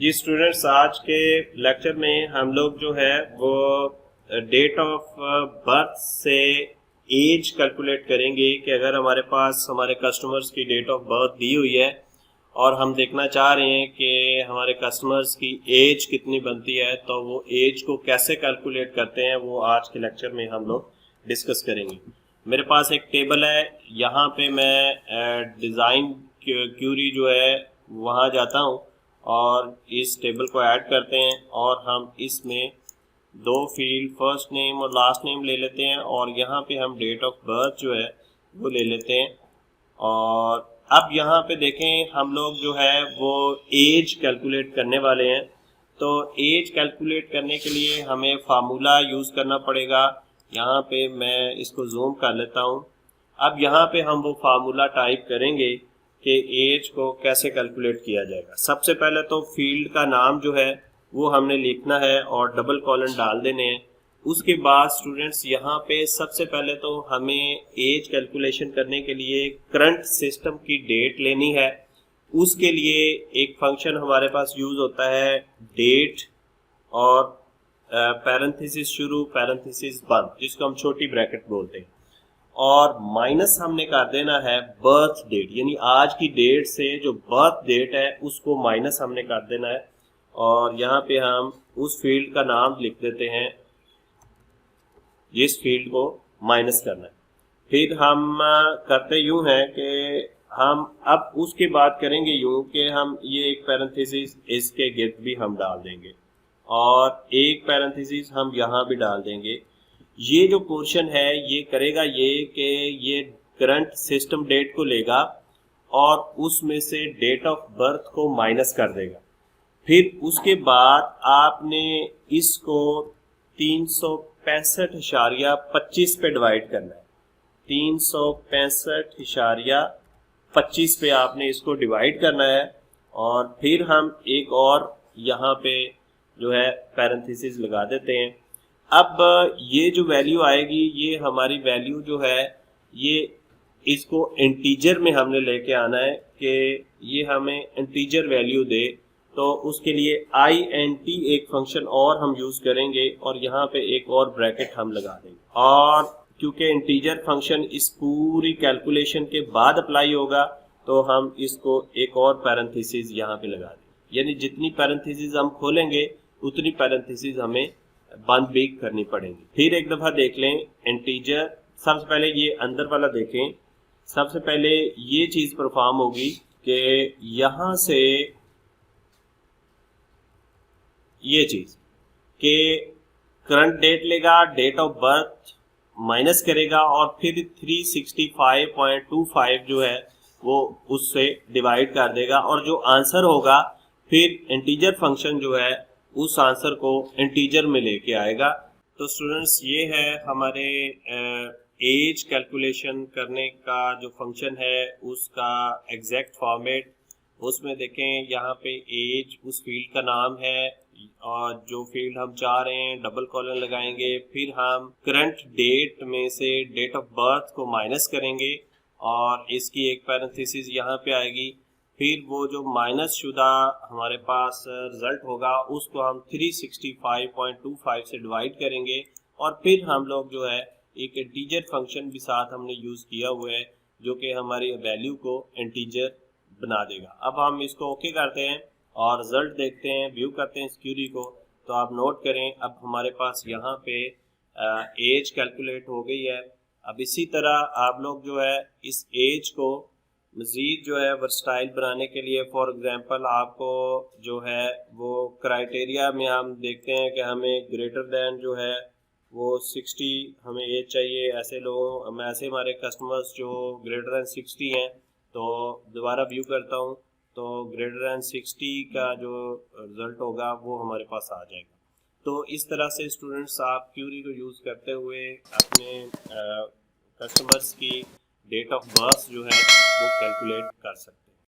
जी students, आज के lecture में हम लोग जो है वो डेट ऑफ बर्थ से एज कैलकुलेट करेंगे कि अगर हमारे पास हमारे कस्टमर्स की डेट ऑफ बर्थ दी हुई है और हम देखना चाह रहे हैं कि हमारे कस्टमर्स की एज कितनी बनती है, तो वो एज को कैसे कैलकुलेट करते हैं वो आज के लेक्चर में हम लोग डिस्कस करेंगे। मेरे पास एक टेबल है, यहाँ पे मैं डिज़ाइन क्यूरी जो है वहाँ जाता हूँ और इस टेबल को ऐड करते हैं और हम इसमें दो फील्ड फर्स्ट नेम और लास्ट नेम ले लेते हैं और यहाँ पे हम डेट ऑफ बर्थ जो है वो ले लेते हैं। और अब यहाँ पे देखें, हम लोग जो है वो एज कैलकुलेट करने वाले हैं। तो एज कैलकुलेट करने के लिए हमें फार्मूला यूज़ करना पड़ेगा। यहाँ पे मैं इसको जूम कर लेता हूँ। अब यहाँ पे हम वो फार्मूला टाइप करेंगे कि एज को कैसे कैलकुलेट किया जाएगा। सबसे पहले तो फील्ड का नाम जो है वो हमने लिखना है और डबल कॉलन डाल देने हैं। उसके बाद स्टूडेंट्स यहाँ पे सबसे पहले तो हमें एज कैलकुलेशन करने के लिए करंट सिस्टम की डेट लेनी है। उसके लिए एक फंक्शन हमारे पास यूज़ होता है डेट और पैरेंथेसिस शुरू पैरेंथेसिस बंद, जिसको हम छोटी ब्रैकेट बोलते हैं, और माइनस हमने कर देना है बर्थ डेट, यानी आज की डेट से जो बर्थ डेट है उसको माइनस हमने कर देना है। और यहाँ पे हम उस फील्ड का नाम लिख देते हैं जिस फील्ड को माइनस करना है। फिर हम करते यूं हैं कि हम अब उसके बाद करेंगे यूं कि हम ये एक पैरेंथेसिस इसके गिर्द भी हम डाल देंगे और एक पैरेंथेसिस हम यहाँ भी डाल देंगे। ये जो पोर्शन है ये करेगा ये कि ये करंट सिस्टम डेट को लेगा और उसमें से डेट ऑफ बर्थ को माइनस कर देगा। फिर उसके बाद आपने इसको 365.25 पे डिवाइड करना है। 365.25 पे आपने इसको डिवाइड करना है और फिर हम एक और यहाँ पे जो है पैरेंथेसिस लगा देते हैं। अब ये जो वैल्यू आएगी ये हमारी वैल्यू जो है ये इसको इंटीजर में हमने लेके आना है कि ये हमें इंटीजर वैल्यू दे। तो उसके लिए int एक फंक्शन और हम यूज करेंगे और यहाँ पे एक और ब्रैकेट हम लगा देंगे। और क्योंकि इंटीजर फंक्शन इस पूरी कैलकुलेशन के बाद अप्लाई होगा तो हम इसको एक और पैरेंथेसिस यहाँ पे लगा देंगे, यानी जितनी पैरेंथेसिस हम खोलेंगे उतनी पैरेंथेसिस हमें बंद भी करनी पड़ेगी। फिर एक दफा देख लें इंटीजर, सबसे पहले ये अंदर वाला देखें। सबसे पहले ये चीज परफॉर्म होगी कि यहाँ से ये चीज कि करंट डेट लेगा, डेट ऑफ बर्थ माइनस करेगा और फिर 365.25 जो है वो उससे डिवाइड कर देगा और जो आंसर होगा फिर इंटीजर फंक्शन जो है उस आंसर को इंटीजर में लेके आएगा। तो स्टूडेंट्स, ये है हमारे एज कैलकुलेशन करने का जो फंक्शन है उसका एग्जैक्ट फॉर्मेट। उसमें देखें यहाँ पे एज उस फील्ड का नाम है और जो फील्ड हम चाह रहे हैं डबल कॉलन लगाएंगे। फिर हम करंट डेट में से डेट ऑफ बर्थ को माइनस करेंगे और इसकी एक पैरेंथेसिस यहाँ पे आएगी। फिर वो जो माइनस शुदा हमारे पास रिजल्ट होगा उसको हम 365.25 से डिवाइड करेंगे और फिर हम लोग जो है एक इंटीजर फंक्शन भी साथ हमने यूज़ किया हुआ है जो कि हमारी वैल्यू को इंटीजर बना देगा। अब हम इसको ओके करते हैं और रिजल्ट देखते हैं, व्यू करते हैं इस क्यूरी को। तो आप नोट करें अब हमारे पास यहाँ पे एज कैलकुलेट हो गई है। अब इसी तरह आप लोग जो है इस एज को मज़ीद जो है वर्सटाइल बनाने के लिए, फॉर एग्जांपल आपको जो है वो क्राइटेरिया में हम देखते हैं कि हमें ग्रेटर दैन जो है वो 60 हमें एज चाहिए। ऐसे लोगों ऐसे हमारे कस्टमर्स जो ग्रेटर दैन 60 हैं, तो दोबारा व्यू करता हूँ तो ग्रेटर दैन 60 का जो रिज़ल्ट होगा वो हमारे पास आ जाएगा। तो इस तरह से स्टूडेंट्स आप क्यूरी को यूज़ करते हुए अपने कस्टमर्स की डेट ऑफ बर्थ जो है वो कैलकुलेट कर सकते हैं।